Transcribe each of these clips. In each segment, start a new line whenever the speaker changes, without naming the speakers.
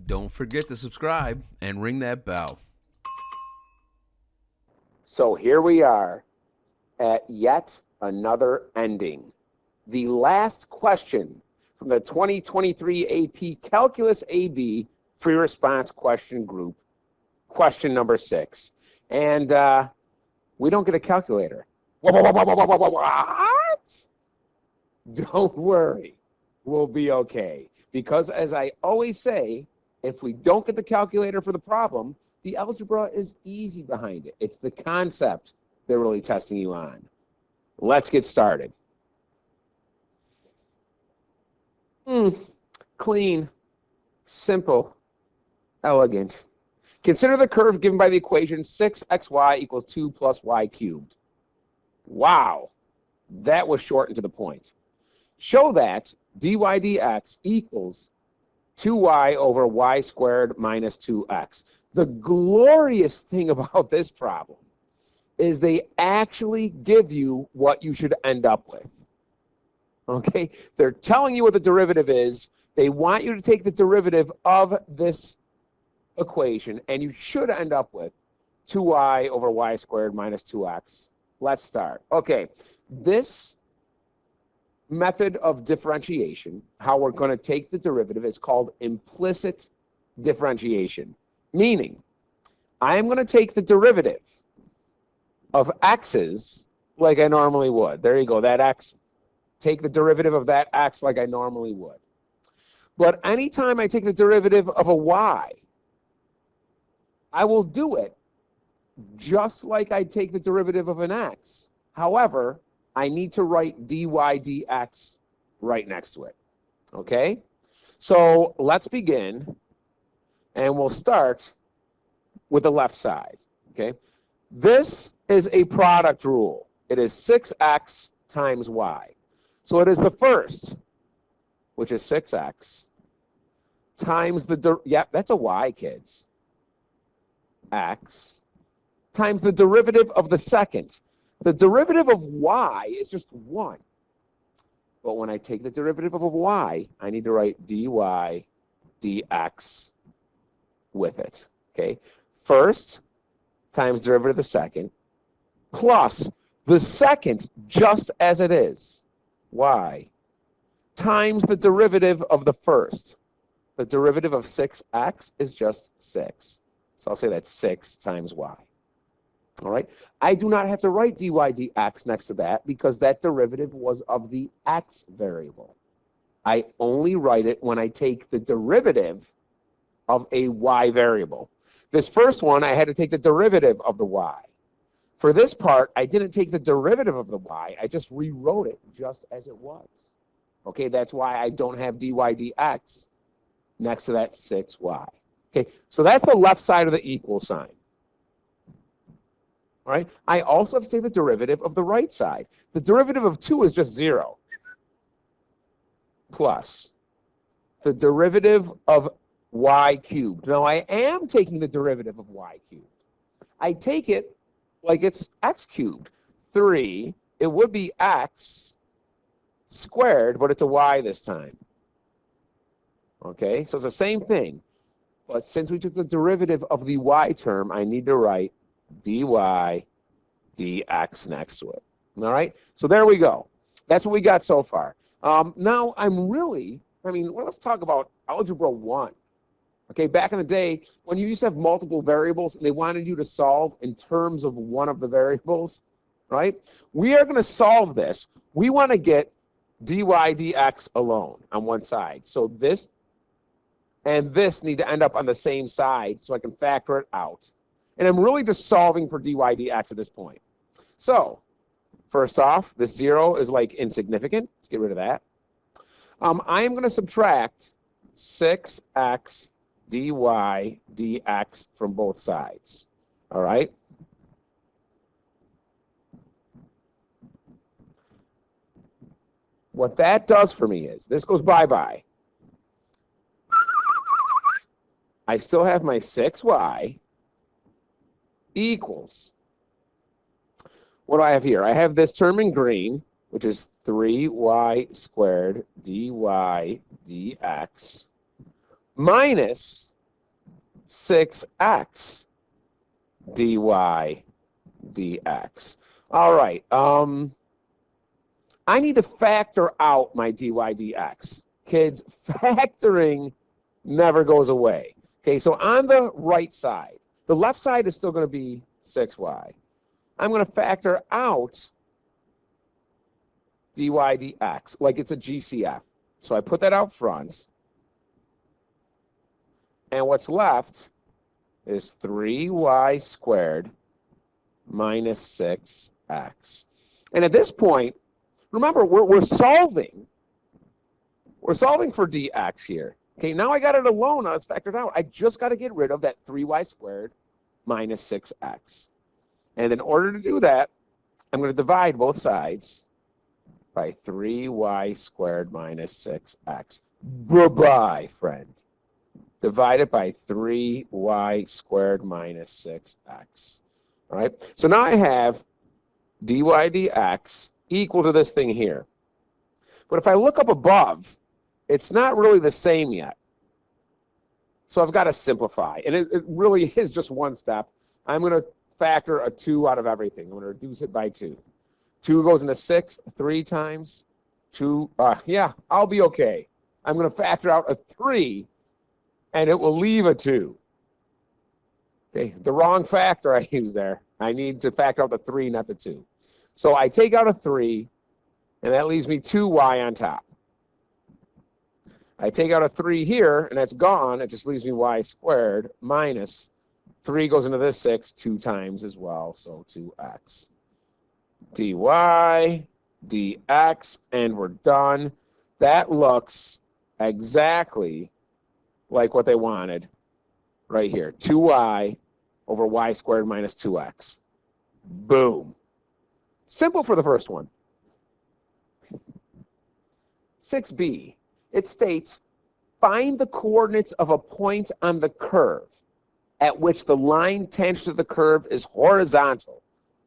Don't forget to subscribe and ring that bell.
So here we are at yet another ending. The last question from the 2023 AP Calculus AB free response question group, question number 6. And we don't get a calculator. What? Don't worry, we'll be okay. Because as I always say, if we don't get the calculator for the problem, the algebra is easy behind it. It's the concept they're really testing you on. Let's get started. Clean, simple, elegant. Consider the curve given by the equation 6xy equals 2 plus y cubed. Wow, that was short and to the point. Show that dy dx equals 2y over y squared minus 2x. The glorious thing about this problem is they actually give you what you should end up with. Okay? They're telling you what the derivative is. They want you to take the derivative of this equation, and you should end up with 2y over y squared minus 2x. Let's start. Okay, this method of differentiation, how we're going to take the derivative, is called implicit differentiation. Meaning, I'm going to take the derivative of x's like I normally would. There you go, that x. Take the derivative of that x like I normally would. But anytime I take the derivative of a y, I will do it just like I take the derivative of an x. However, I need to write dy dx right next to it. Okay? So let's begin, and we'll start with the left side. Okay? This is a product rule. It is 6x times y. So it is the first, which is 6x, times the, that's a y, kids, x, times the derivative of the second. The derivative of y is just 1. But when I take the derivative of a y, I need to write dy dx with it. Okay? First times derivative of the second plus the second just as it is, y, times the derivative of the first. The derivative of 6x is just 6. So I'll say that's 6 times y. All right. I do not have to write dy dx next to that because that derivative was of the x variable. I only write it when I take the derivative of a y variable. This first one, I had to take the derivative of the y. For this part, I didn't take the derivative of the y. I just rewrote it just as it was. Okay, that's why I don't have dy dx next to that 6y. Okay, so that's the left side of the equal sign. All right, I also have to take the derivative of the right side. The derivative of 2 is just 0. Plus the derivative of y cubed. Now, I am taking the derivative of y cubed. I take it like it's x cubed. 3, it would be x squared, but it's a y this time. Okay, so it's the same thing. But since we took the derivative of the y term, I need to write dy dx next to it. All right, so there we go. That's what we got so far. Now let's talk about Algebra 1. Okay, back in the day, when you used to have multiple variables and they wanted you to solve in terms of one of the variables, right? We are going to solve this. We want to get dy dx alone on one side. So this and this need to end up on the same side so I can factor it out. And I'm really just solving for dy dx at this point. So first off, this 0 is like insignificant. Let's get rid of that. I am going to subtract 6x dy dx from both sides. All right? What that does for me is, this goes bye-bye. I still have my 6y equals, what do I have here? I have this term in green, which is 3y squared dy dx minus 6x dy dx. All right. I need to factor out my dy dx. Kids, factoring never goes away. Okay, so on the right side, the left side is still going to be 6y. I'm going to factor out dy dx like it's a GCF. So I put that out front. And what's left is 3y squared minus 6x. And at this point, remember, we're solving. We're solving for dx here. Okay, now I got it alone. Now it's factored out. I just got to get rid of that 3y squared minus 6x. And in order to do that, I'm going to divide both sides by 3y squared minus 6x. Bye-bye, friend. Divided by 3y squared minus 6x. All right, so now I have dy dx equal to this thing here. But if I look up above, it's not really the same yet. So I've got to simplify. And it really is just one step. I'm going to factor a 2 out of everything. I'm going to reduce it by 2. 2 goes into 6 3 times. 2, yeah, I'll be okay. I'm going to factor out a 3, and it will leave a 2. Okay, the wrong factor I used there. I need to factor out the 3, not the 2. So I take out a 3, and that leaves me 2y on top. I take out a 3 here, and that's gone. It just leaves me y squared minus 3 goes into this 6 2 times as well, so 2x. dy dx, and we're done. That looks exactly like what they wanted right here. 2y over y squared minus 2x. Boom. Simple for the first one. 6b. It states, find the coordinates of a point on the curve at which the line tangent to the curve is horizontal,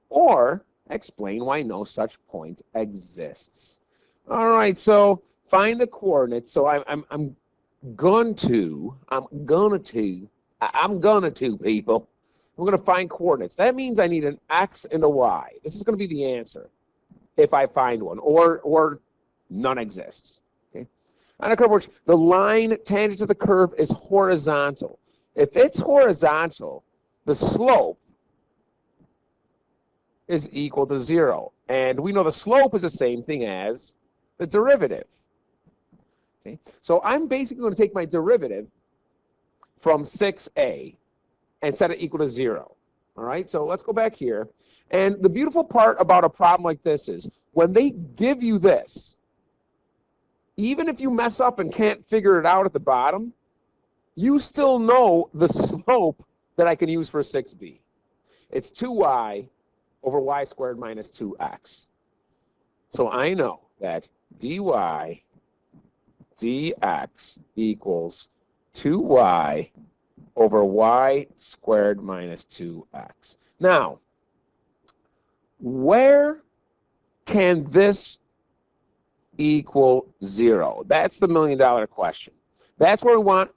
or explain why no such point exists. All right, so find the coordinates. So I'm going to, people. I'm going to find coordinates. That means I need an x and a y. This is going to be the answer if I find one, or none exists. Okay? On a curve which the line tangent to the curve is horizontal. If it's horizontal, the slope is equal to 0. And we know the slope is the same thing as the derivative. Okay? So I'm basically going to take my derivative from 6a and set it equal to 0. All right, so let's go back here. And the beautiful part about a problem like this is when they give you this, even if you mess up and can't figure it out at the bottom, you still know the slope that I can use for 6b. It's 2y over y squared minus 2x. So I know that dy dx equals 2y over y squared minus 2x. Now, where can this equal 0? That's the million-dollar question. That's where we want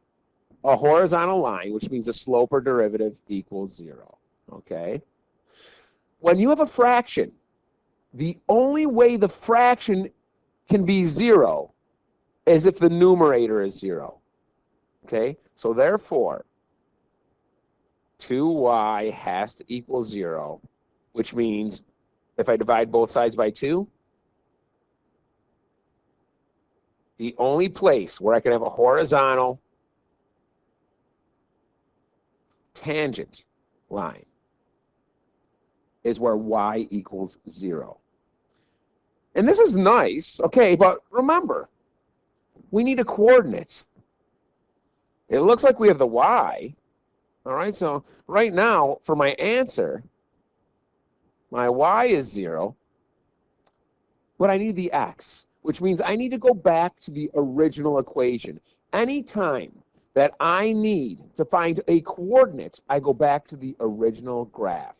a horizontal line, which means the slope or derivative equals 0. Okay? When you have a fraction, the only way the fraction can be 0 is if the numerator is 0. Okay? So therefore, 2y has to equal 0, which means if I divide both sides by 2, the only place where I can have a horizontal tangent line is where y equals 0. And this is nice, okay, but remember, we need a coordinate. It looks like we have the y. All right, so right now, for my answer, my y is 0, but I need the x, which means I need to go back to the original equation. Anytime that I need to find a coordinate, I go back to the original graph.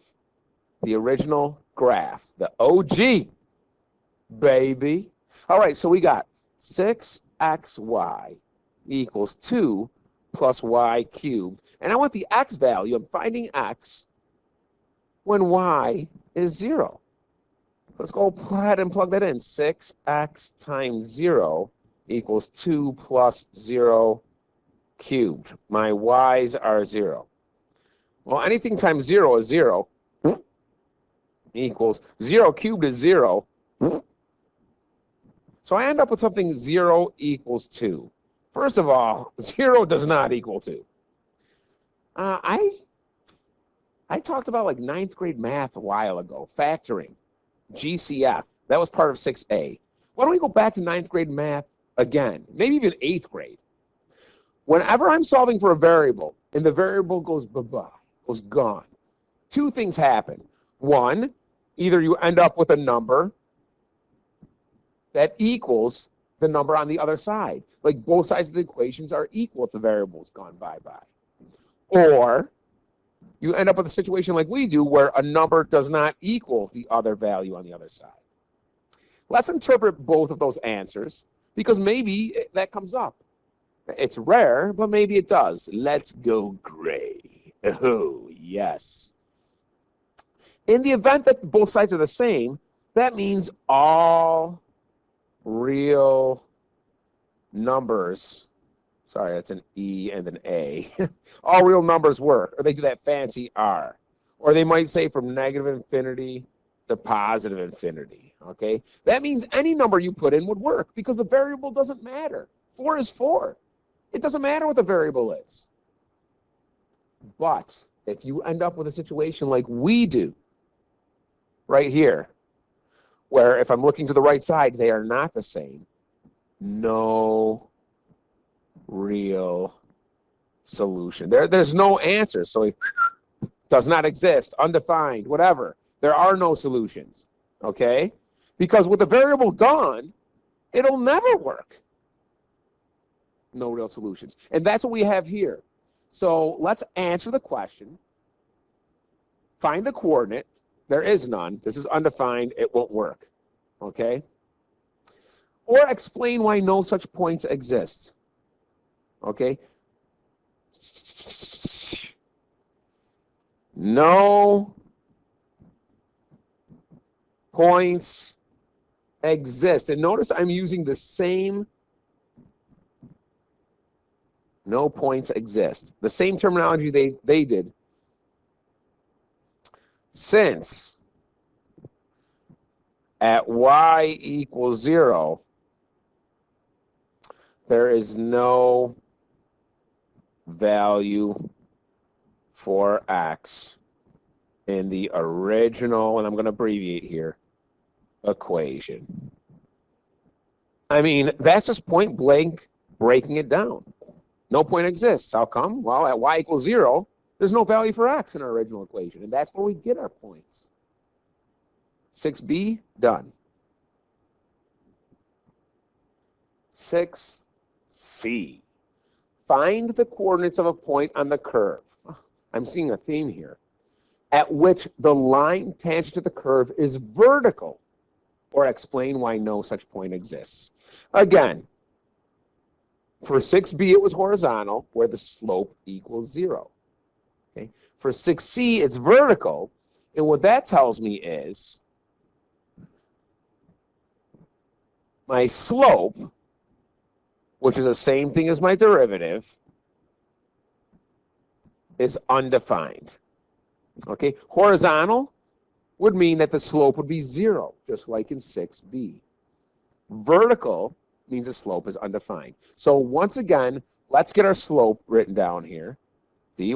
The original graph, the OG, baby. All right, so we got 6xy equals 2 plus y cubed. And I want the x value. I'm finding x when y is 0. Let's go ahead and plug that in. 6x times 0 equals 2 plus 0 cubed. My y's are 0. Well, anything times 0 is 0 equals 0 cubed is 0. So I end up with something 0 equals 2. First of all, 0 does not equal 2. I talked about like 9th grade math a while ago, factoring, GCF. That was part of 6A. Why don't we go back to 9th grade math again, maybe even 8th grade? Whenever I'm solving for a variable and the variable goes bye-bye, goes gone, two things happen. One, either you end up with a number that equals the number on the other side. Like both sides of the equations are equal if the variable's gone bye-bye. Or you end up with a situation like we do where a number does not equal the other value on the other side. Let's interpret both of those answers because maybe that comes up. It's rare, but maybe it does. Let's go gray. Oh, yes. In the event that both sides are the same, that means all real numbers, sorry, that's an E and an A, all real numbers work, or they do that fancy R. Or they might say from negative infinity to positive infinity, okay? That means any number you put in would work because the variable doesn't matter. 4 is 4. It doesn't matter what the variable is. But if you end up with a situation like we do right here, where if I'm looking to the right side, they are not the same, no real solution. There's no answer. So it does not exist, undefined, whatever. There are no solutions, okay? Because with the variable gone, it'll never work. No real solutions. And that's what we have here. So let's answer the question. Find the coordinate. There is none. This is undefined. It won't work, okay? Or explain why no such points exist, okay? No points exist. And notice I'm using the same no points exist. The same terminology they did. Since at y equals 0, there is no value for x in the original, and I'm going to abbreviate here, equation. I mean, that's just point blank breaking it down. No point exists. How come? Well, at y equals 0, there's no value for x in our original equation, and that's where we get our points. 6b, done. 6c. Find the coordinates of a point on the curve. I'm seeing a theme here. At which the line tangent to the curve is vertical, or explain why no such point exists. Again, for 6b, it was horizontal, where the slope equals 0. Okay. For 6c, it's vertical, and what that tells me is my slope, which is the same thing as my derivative, is undefined. Okay, horizontal would mean that the slope would be 0, just like in 6b. Vertical means the slope is undefined. So once again, let's get our slope written down here. dy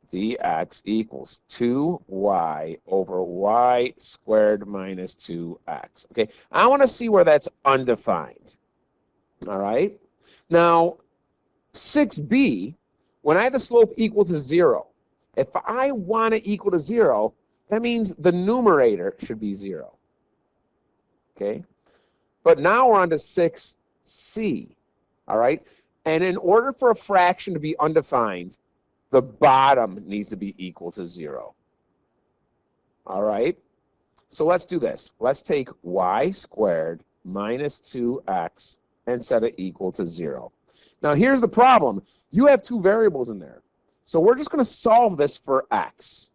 dx equals 2y over y squared minus 2x. Okay, I want to see where that's undefined. All right. Now, 6b, when I have the slope equal to 0, if I want it equal to 0, that means the numerator should be 0. Okay. But now we're on to 6c. All right. And in order for a fraction to be undefined, the bottom needs to be equal to 0. All right. So let's do this. Let's take y squared minus 2x and set it equal to 0. Now, here's the problem. You have two variables in there. So we're just going to solve this for x.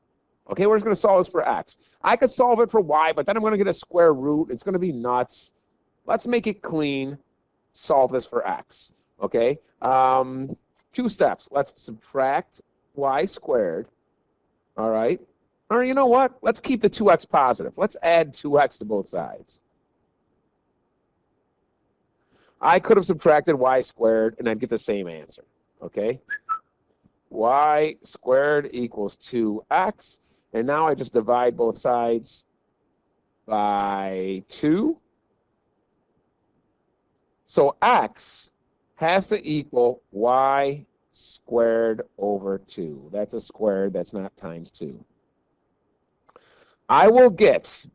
Okay, we're just going to solve this for x. I could solve it for y, but then I'm going to get a square root. It's going to be nuts. Let's make it clean. Solve this for x. Okay, 2 steps. Let's subtract y squared. All right. Or you know what? Let's keep the 2x positive. Let's add 2x to both sides. I could have subtracted y squared, and I'd get the same answer. Okay? Y squared equals 2x. And now I just divide both sides by 2. So x has to equal y squared over 2. That's a squared. That's not times 2. I will get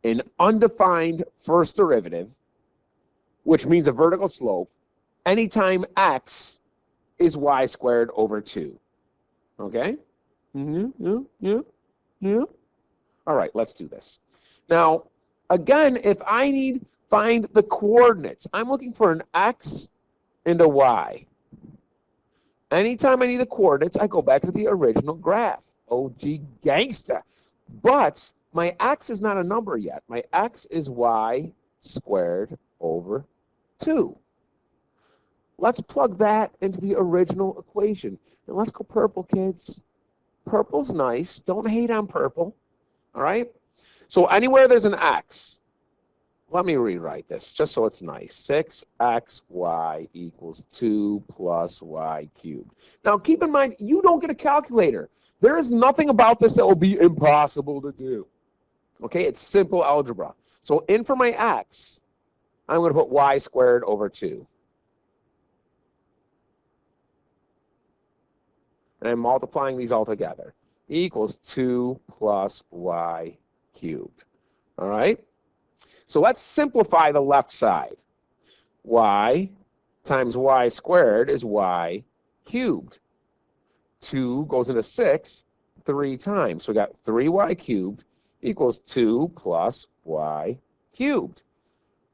an undefined first derivative, which means a vertical slope, anytime x is y squared over 2. Okay? Yeah. All right, let's do this. Now, again, if I find the coordinates, I'm looking for an x and a y. Anytime I need the coordinates, I go back to the original graph. OG gangsta. But my x is not a number yet. My x is y squared over 2. Let's plug that into the original equation. And let's go purple, kids. Purple's nice. Don't hate on purple. All right? So anywhere there's an x, let me rewrite this just so it's nice. 6xy equals 2 plus y cubed. Now, keep in mind, you don't get a calculator. There is nothing about this that will be impossible to do. Okay, it's simple algebra. So in for my x, I'm going to put y squared over 2. And I'm multiplying these all together. Equals 2 plus y cubed. All right? So let's simplify the left side. Y times y squared is y cubed. 2 goes into 6 3 times. So we got 3y cubed equals 2 plus y cubed.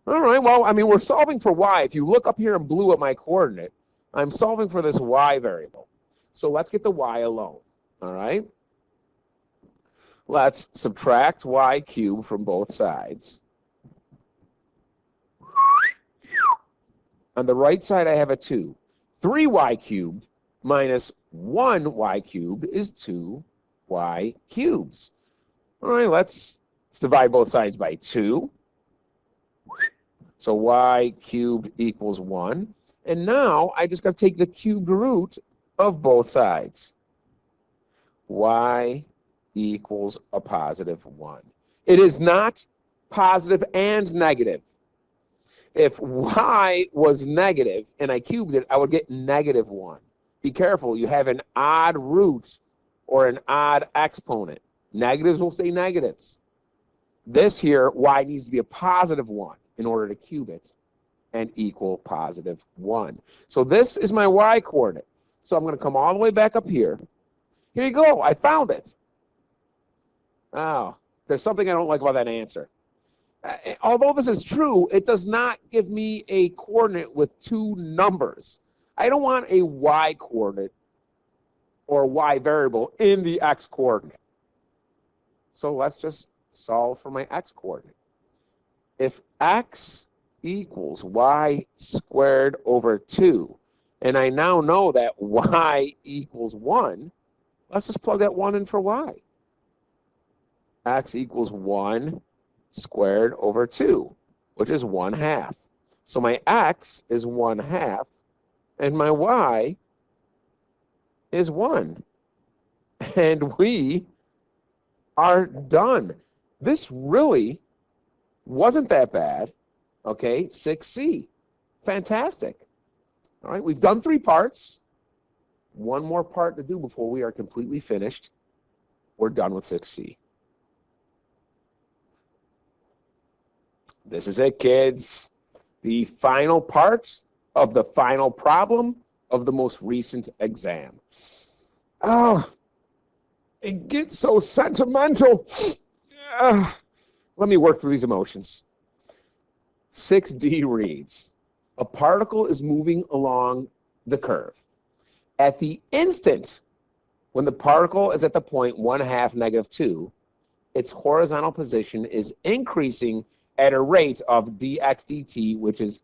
All right, well, I mean, we're solving for y. If you look up here in blue at my coordinate, I'm solving for this y variable. So let's get the y alone. All right? Let's subtract y cubed from both sides. On the right side, I have a 2. 3y cubed minus 1y cubed is 2y cubes. All right, let's divide both sides by 2. So y cubed equals 1. And now I just got to take the cubed root of both sides. Y equals a positive 1. It is not positive and negative. If y was negative and I cubed it, I would get negative 1. Be careful, you have an odd root or an odd exponent. Negatives will say negatives. This here, y needs to be a positive 1 in order to cube it and equal positive 1. So this is my y coordinate. So I'm going to come all the way back up here. Here you go. I found it. Oh, there's something I don't like about that answer. Although this is true, it does not give me a coordinate with 2 numbers. I don't want a y coordinate or y variable in the x coordinate. So let's just solve for my x coordinate. If x equals y squared over 2, and I now know that y equals 1, let's just plug that 1 in for y. X equals 1 squared over 2, which is 1/2. So my x is 1/2, and my y is 1. And we are done. This really wasn't that bad. Okay, 6C. Fantastic. All right, we've done 3 parts. One more part to do before we are completely finished. We're done with 6C. This is it, kids. The final part of the final problem of the most recent exam. Oh, it gets so sentimental. Let me work through these emotions. 6D reads, a particle is moving along the curve. At the instant when the particle is at the point 1/2 -2, its horizontal position is increasing at a rate of dx dt, which is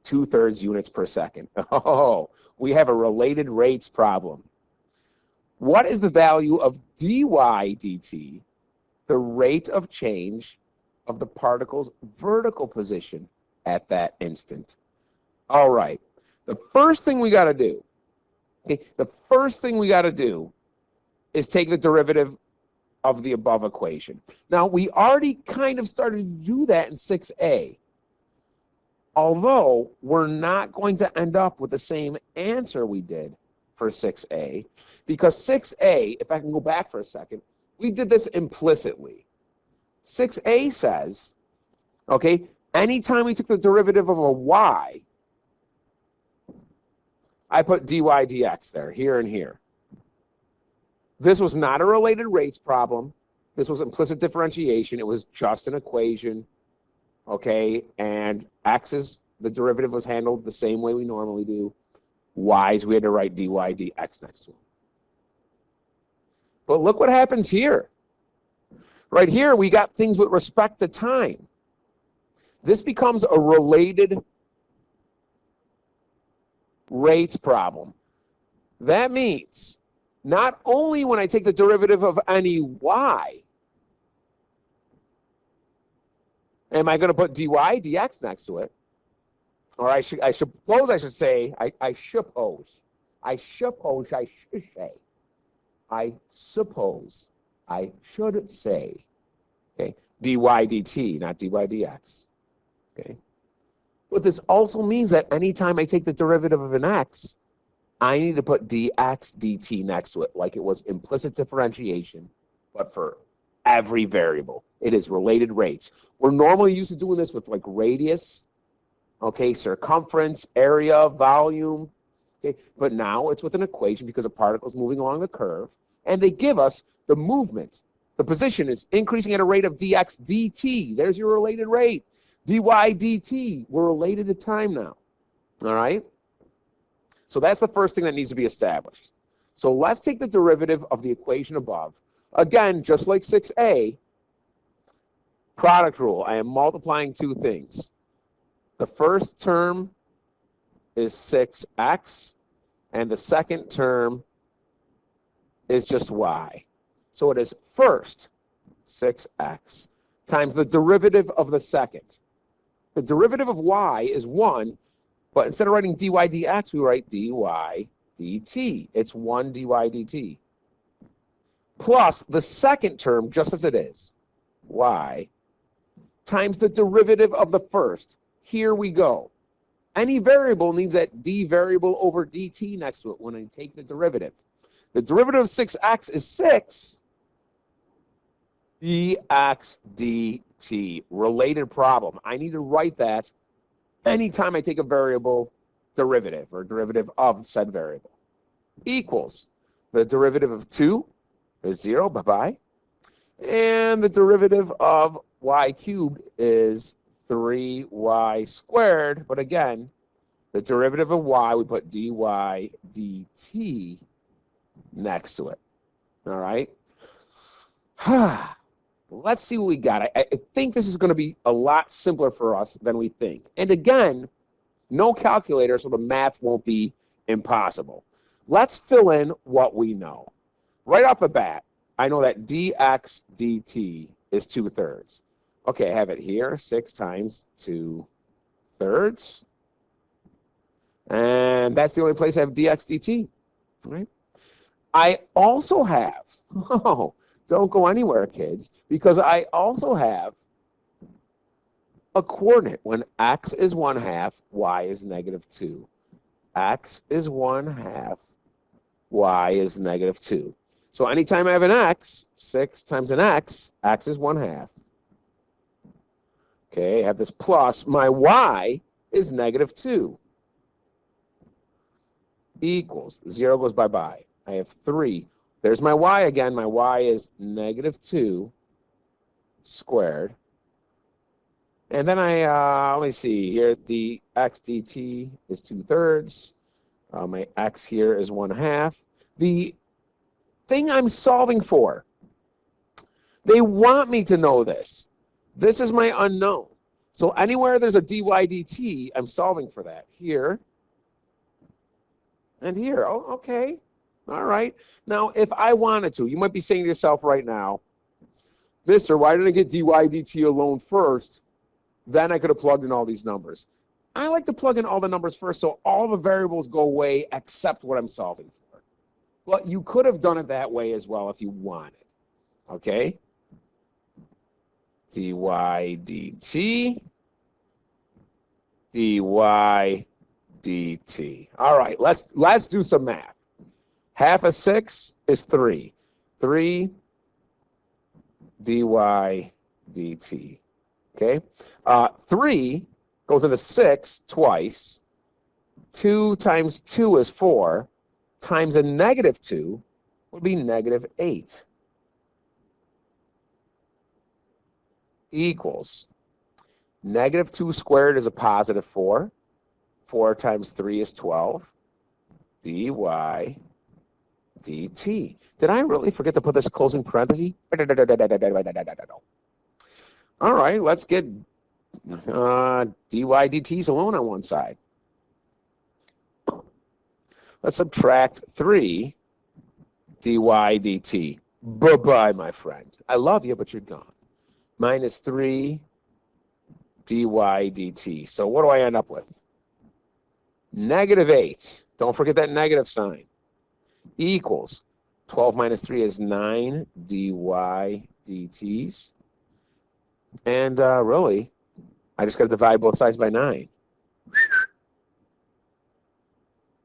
2/3 units per second. Oh, we have a related rates problem. What is the value of dy dt, the rate of change of the particle's vertical position at that instant? All right, the first thing we got to do, is take the derivative of the above equation. Now, we already kind of started to do that in 6a, although we're not going to end up with the same answer we did for 6a, because 6a, if I can go back for a second, we did this implicitly. 6a says, okay, anytime we took the derivative of a y, I put dy dx there, here and here. This was not a related rates problem. This was implicit differentiation. It was just an equation, okay? And x's, the derivative was handled the same way we normally do. Y's, we had to write dy dx next to them. But look what happens here. Right here, we got things with respect to time. This becomes a related rates problem. That means not only when I take the derivative of any y, am I going to put dy dx next to it, or I suppose I should say, I suppose I should say, okay, dy dt, not dy dx, okay? But this also means that anytime I take the derivative of an x, I need to put dx dt next to it, like it was implicit differentiation, but for every variable. It is related rates. We're normally used to doing this with like radius, okay, circumference, area, volume, okay, but now it's with an equation because a particle is moving along the curve, and they give us the movement. The position is increasing at a rate of dx dt. There's your related rate. dy dt, we're related to time now, all right? So that's the first thing that needs to be established. So let's take the derivative of the equation above. Again, just like 6a, product rule. I am multiplying two things. The first term is 6x, and the second term is just y. So it is first 6x times the derivative of the second. The derivative of y is 1, but instead of writing dy dx, we write dy dt. It's 1 dy dt. Plus the second term, just as it is, y, times the derivative of the first. Here we go. Any variable needs that d variable over dt next to it when I take the derivative. The derivative of 6x is 6 dx dt. Related problem. I need to write that anytime I take a variable derivative or derivative of said variable. Equals the derivative of 2 is 0, bye-bye. And the derivative of y cubed is 3y squared. But again, the derivative of y, we put dy dt next to it. All right? Let's see what we got. I think this is going to be a lot simpler for us than we think. And again, no calculator, so the math won't be impossible. Let's fill in what we know. Right off the bat, I know that dx dt is 2/3. Okay, I have it here, 6 times 2/3. And that's the only place I have dx dt. Right? I also have, don't go anywhere, kids, because I also have a coordinate when x is 1/2, y is -2. X is 1/2, y is -2. So anytime I have an x, 6 times an x is 1/2. Okay, I have this plus. My y is -2. Equals, 0 goes bye-bye. I have 3. There's my y again. My y is -2 squared. And then let me see here, the x dt is 2/3. My x here is 1/2. The thing I'm solving for, they want me to know this. This is my unknown. So anywhere there's a dy dt, I'm solving for that. Here and here. Oh, okay. All right. Now, if I wanted to, you might be saying to yourself right now, Mister, why didn't I get dy dt alone first? Then I could have plugged in all these numbers. I like to plug in all the numbers first so all the variables go away except what I'm solving for. But you could have done it that way as well if you wanted. Okay? dy dt, dy dt. All right, let's do some math. Half of 6 is 3. 3 dy dt. Okay? 3 goes into 6 twice. 2 times 2 is 4. Times a -2 would be -8. Equals -2 squared is a +4. 4 times 3 is 12. dy dt. Did I really forget to put this closing parenthesis? All right, let's get dy dt's alone on one side. Let's subtract 3 dy dt. Bye-bye, my friend. I love you, but you're gone. Minus 3 dy dt. So what do I end up with? -8. Don't forget that negative sign. Equals 12 minus 3 is 9 dy dt's. And really, I just got to divide both sides by 9.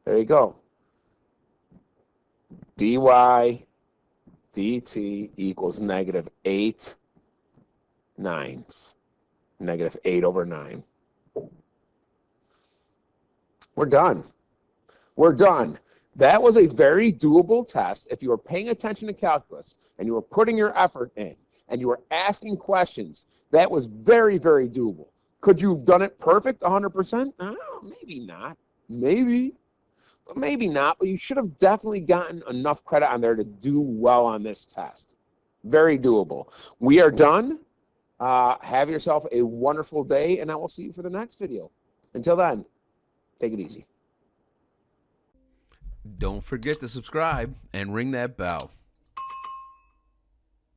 There you go. dy dt equals -8 ninths. -8/9. We're done. We're done. That was a very doable test. If you were paying attention to calculus and you were putting your effort in and you were asking questions, that was very, very doable. Could you have done it perfect 100%? Maybe not. Maybe. But maybe not. But you should have definitely gotten enough credit on there to do well on this test. Very doable. We are done. Have yourself a wonderful day, and I will see you for the next video. Until then, take it easy.
Don't forget to subscribe and ring that bell.